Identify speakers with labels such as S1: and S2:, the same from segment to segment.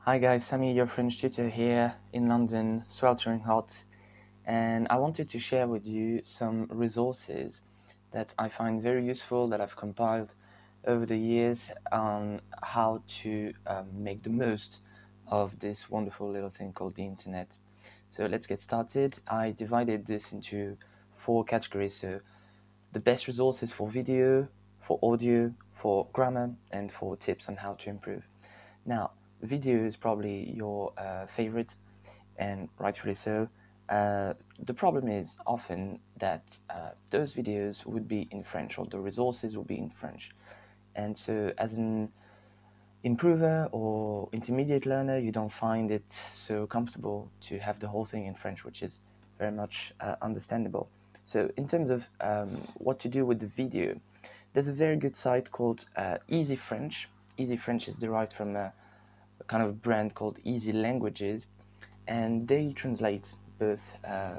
S1: Hi guys, Sammy, your French tutor here in London, sweltering hot, and I wanted to share with you some resources that I find very useful that I've compiled over the years on how to make the most of this wonderful little thing called the internet. So let's get started. I divided this into 4 categories. So the best resources for video, for audio, for grammar, and for tips on how to improve. Now, video is probably your favorite, and rightfully so. The problem is often that those videos would be in French, or the resources would be in French. And so, as an improver or intermediate learner, you don't find it so comfortable to have the whole thing in French, which is very much understandable. So, in terms of what to do with the video, there's a very good site called Easy French. Easy French is derived from a kind of brand called Easy Languages, and they translate both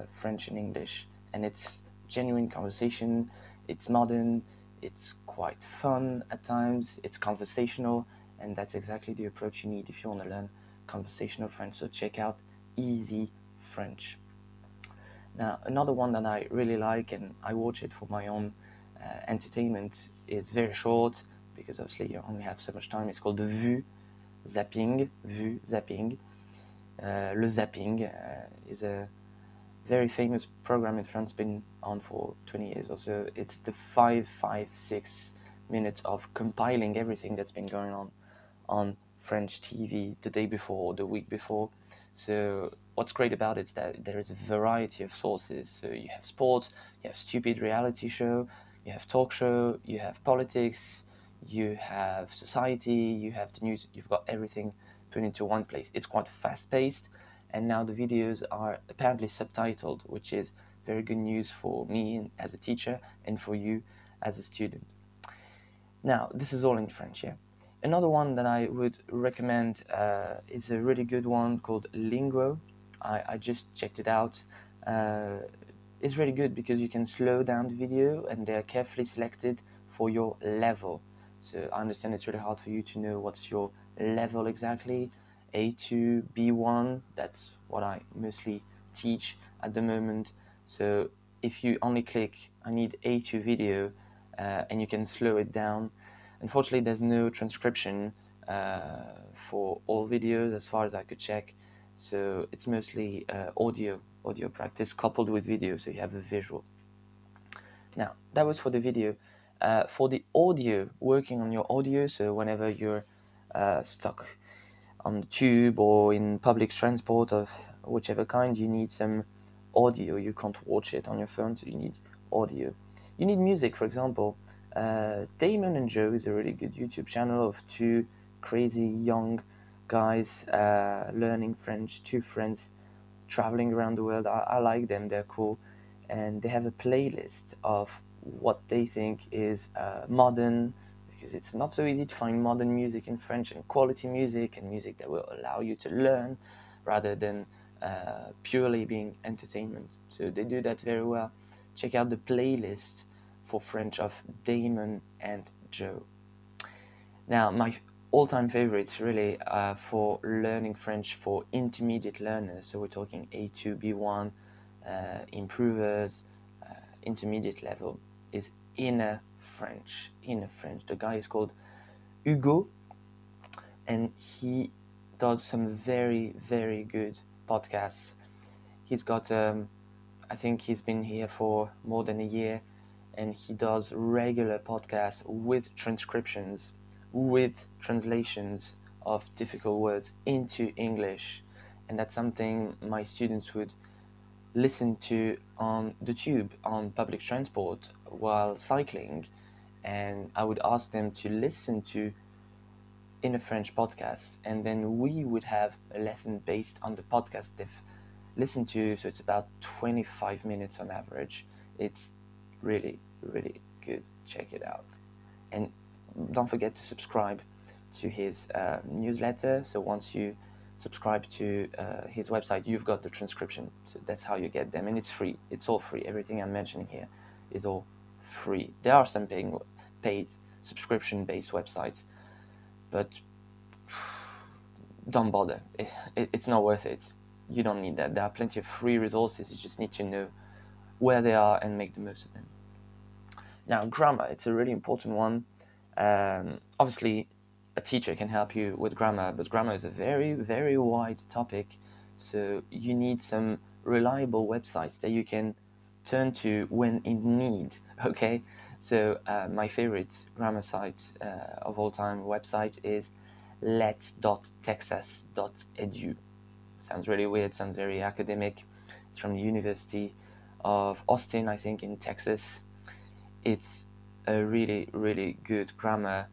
S1: French and English. And it's genuine conversation, it's modern, it's quite fun at times, it's conversational, and that's exactly the approach you need if you want to learn conversational French. So check out Easy French. Now, another one that I really like, and I watch it for my own entertainment, is very short because obviously you only have so much time. It's called the Zapping. Le Zapping is a very famous program in France, been on for 20 years or so. It's the 6 minutes of compiling everything that's been going on French TV the day before or the week before. So what's great about it is that there is a variety of sources. So you have sports, you have stupid reality show, you have talk show, you have politics, you have society, you have the news, you've got everything put into one place. It's quite fast paced, and now the videos are apparently subtitled, which is very good news for me as a teacher and for you as a student. Now, this is all in French, yeah? Another one that I would recommend is a really good one called Linguo. I just checked it out. It's really good because you can slow down the video and they're carefully selected for your level. So I understand it's really hard for you to know what's your level exactly. A2, B1, that's what I mostly teach at the moment. So if you only click, I need A2 video, and you can slow it down. Unfortunately, there's no transcription for all videos as far as I could check. So it's mostly audio practice coupled with video, so you have a visual. Now, that was for the video. For the audio, working on your audio, so whenever you're stuck on the tube or in public transport of whichever kind, you need some audio. You can't watch it on your phone, so you need audio. You need music, for example. Damon and Joe is a really good YouTube channel of two crazy young guys learning French, two friends traveling around the world. I like them, they're cool. And they have a playlist of what they think is modern, because it's not so easy to find modern music in French and quality music and music that will allow you to learn rather than purely being entertainment. So they do that very well. Check out the playlist for French of Damon and Joe. Now, my all-time favorites really for learning French for intermediate learners. So we're talking A2, B1, improvers, intermediate level, is Inner French. Inner French. The guy is called Hugo, and he does some very, very good podcasts. He's got, I think he's been here for more than a year, and he does regular podcasts with transcriptions, with translations of difficult words into English. And that's something my students would listen to on the tube, on public transport, while cycling. And I would ask them to listen to in a French podcast, and then we would have a lesson based on the podcast they've listened to. So it's about 25 minutes on average. It's really, really good. Check it out. And don't forget to subscribe to his newsletter. So once you subscribe to his website, you've got the transcription. So that's how you get them. And it's free. It's all free. Everything I'm mentioning here is all free. There are some paid subscription-based websites, but don't bother. It's not worth it. You don't need that. There are plenty of free resources. You just need to know where they are and make the most of them. Now, grammar, it's a really important one. Obviously, a teacher can help you with grammar, but grammar is a very, very wide topic. So you need some reliable websites that you can turn to when in need, okay? So my favorite grammar site of all time website is lets.texas.edu. Sounds really weird, sounds very academic. It's from the University of Austin, I think, in Texas. It's a really, really good grammar.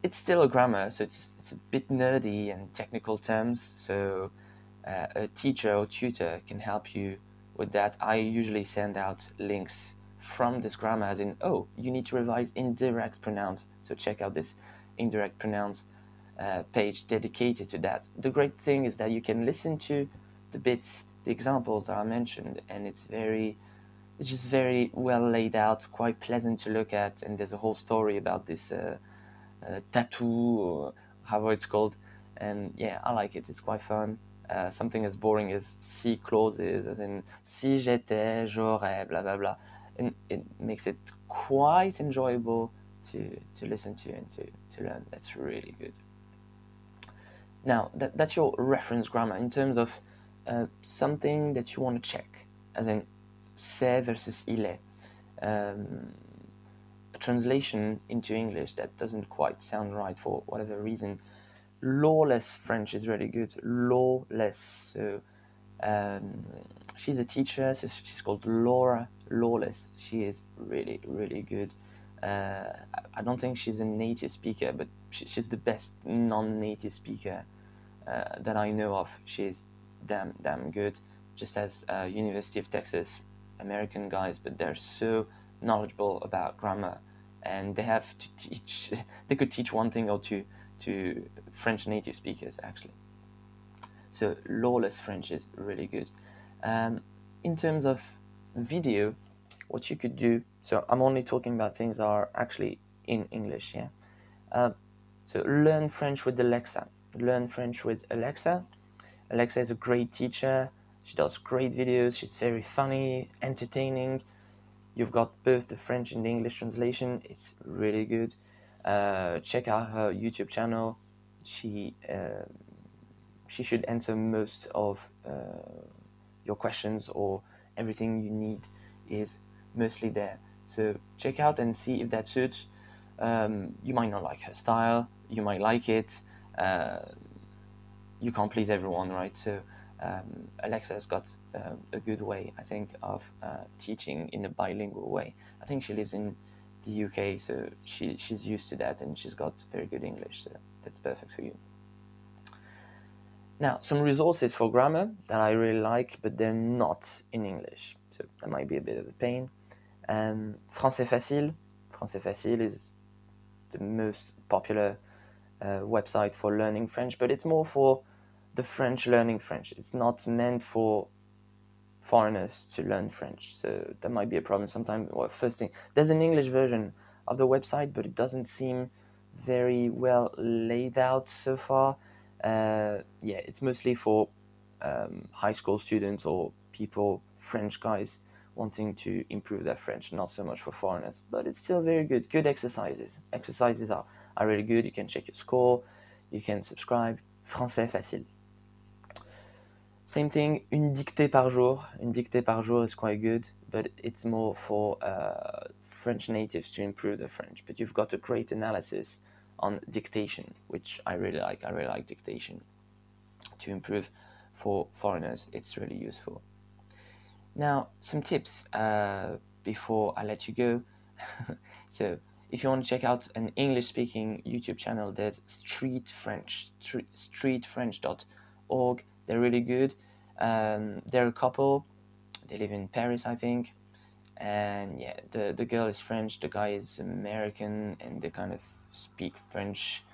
S1: It's still a grammar, so it's a bit nerdy and technical terms, so a teacher or tutor can help you with that. I usually send out links from this grammar, as in, oh, you need to revise indirect pronounce, so check out this indirect pronounce page dedicated to that. The great thing is that you can listen to the bits, the examples that I mentioned, and it's just very well laid out, quite pleasant to look at, and there's a whole story about this tattoo, or however it's called, and yeah, I like it. It's quite fun. Something as boring as si clauses, as in si j'étais, j'aurais, blah blah blah, and it makes it quite enjoyable to listen to and to learn. That's really good. Now, that's your reference grammar in terms of something that you want to check, as in c'est versus il est. A translation into English that doesn't quite sound right for whatever reason. Lawless French is really good. Lawless. So she's a teacher. So she's called Laura Lawless. She is really, really good. I don't think she's a native speaker, but she's the best non-native speaker that I know of. She's damn good. Just as University of Texas, American guys, but they're so knowledgeable about grammar, and they have to teach. They could teach one thing or two to French native speakers, actually. So Lawless French is really good. In terms of video, what you could do, so I'm only talking about things that are actually in English, yeah? So learn French with Alexa. Learn French with Alexa. Alexa is a great teacher. She does great videos. She's very funny, entertaining. You've got both the French and the English translation. It's really good. Check out her YouTube channel. She should answer most of your questions, or everything you need is mostly there. So check out and see if that suits. You might not like her style. You might like it. You can't please everyone, right? So Alexa's got a good way, I think, of teaching in a bilingual way. I think she lives in the UK, so she's used to that, and she's got very good English, so that's perfect for you. Now, some resources for grammar that I really like, but they're not in English, so that might be a bit of a pain. Francais Facile. Francais Facile is the most popular website for learning French, but it's more for the French learning French. It's not meant for foreigners to learn French, so that might be a problem sometimes. Well, first thing, there's an English version of the website, but it doesn't seem very well laid out so far. Yeah, it's mostly for high school students or people, French guys, wanting to improve their French, not so much for foreigners, but it's still very good. Good exercises. Exercises are really good. You can check your score, you can subscribe. Francais Facile. Same thing, une dictée par jour. Une dictée par jour is quite good, but it's more for French natives to improve their French. But you've got a great analysis on dictation, which I really like. I really like dictation. To improve for foreigners, it's really useful. Now, some tips before I let you go. So, if you want to check out an English-speaking YouTube channel, there's Street French, streetfrench.org. They're really good. They're a couple. They live in Paris, I think. And yeah, the girl is French, the guy is American, and they kind of speak French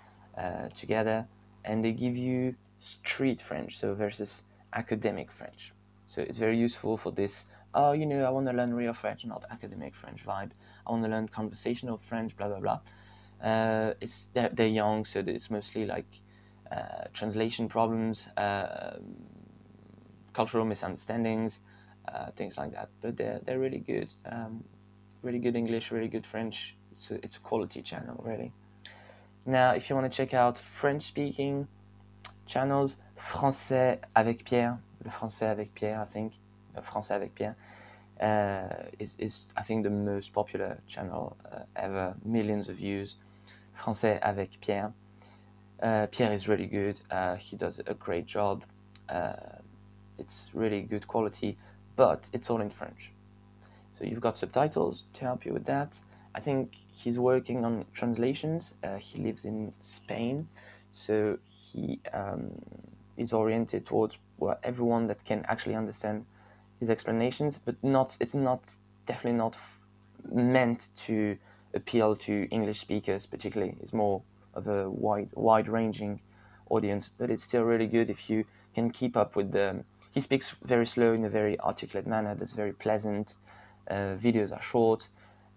S1: together. And they give you street French, so versus academic French. So it's very useful for this, oh, you know, I want to learn real French, not academic French vibe. I want to learn conversational French, blah, blah, blah. They're young, so it's mostly like translation problems, cultural misunderstandings, things like that. But they're really good. Really good English, really good French. It's a quality channel, really. Now, if you want to check out French-speaking channels, Francais avec Pierre, le Français avec Pierre, I think, Français avec Pierre, is I think the most popular channel ever, millions of views. Français avec Pierre. Pierre is really good. He does a great job. It's really good quality, but it's all in French. So you've got subtitles to help you with that. I think he's working on translations. He lives in Spain, so he is oriented towards everyone that can actually understand his explanations, but it's definitely not meant to appeal to English speakers particularly. It's more of a wide-ranging audience, but it's still really good if you can keep up with he speaks very slow in a very articulate manner that's very pleasant. Videos are short,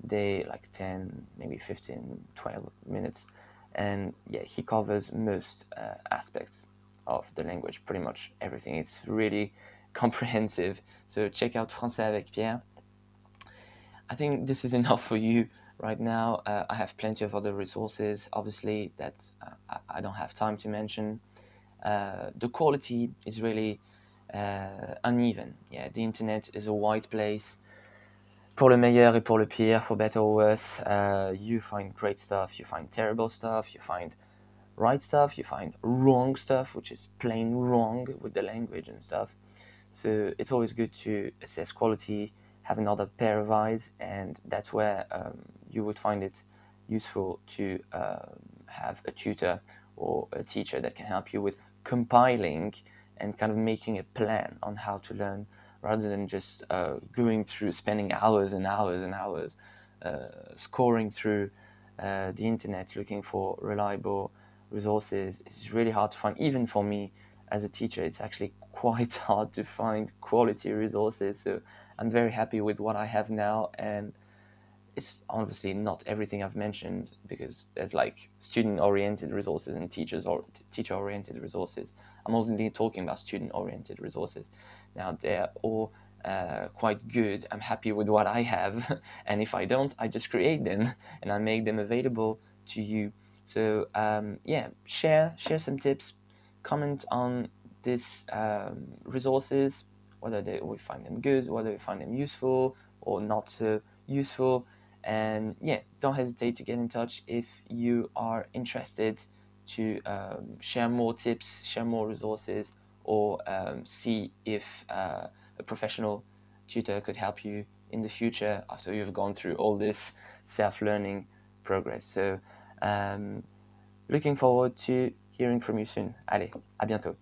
S1: they like 10, maybe 15, 12 minutes, and yeah, he covers most aspects of the language, pretty much everything. It's really comprehensive, so check out Français avec Pierre. I think this is enough for you right now. I have plenty of other resources, obviously, that I don't have time to mention. The quality is really uneven. Yeah, the internet is a wide place. Pour le meilleur et pour le pire, for better or worse. You find great stuff, you find terrible stuff, you find right stuff, you find wrong stuff, which is plain wrong with the language and stuff. So it's always good to assess quality, have another pair of eyes, and that's where you would find it useful to have a tutor or a teacher that can help you with compiling and kind of making a plan on how to learn, rather than just going through, spending hours and hours and hours scoring through the internet looking for reliable resources. It's really hard to find. Even for me as a teacher, it's actually quite hard to find quality resources. So I'm very happy with what I have now, and it's obviously not everything I've mentioned, because there's like student-oriented resources and teacher-oriented resources. I'm only talking about student-oriented resources. Now, they're all quite good. I'm happy with what I have, and if I don't, I just create them and I make them available to you. So yeah, share some tips, comment on these resources, whether we find them good, whether we find them useful or not so useful. And yeah, don't hesitate to get in touch if you are interested to share more tips, share more resources, or see if a professional tutor could help you in the future after you've gone through all this self-learning progress. So looking forward to hearing from you soon. Allez, à bientôt.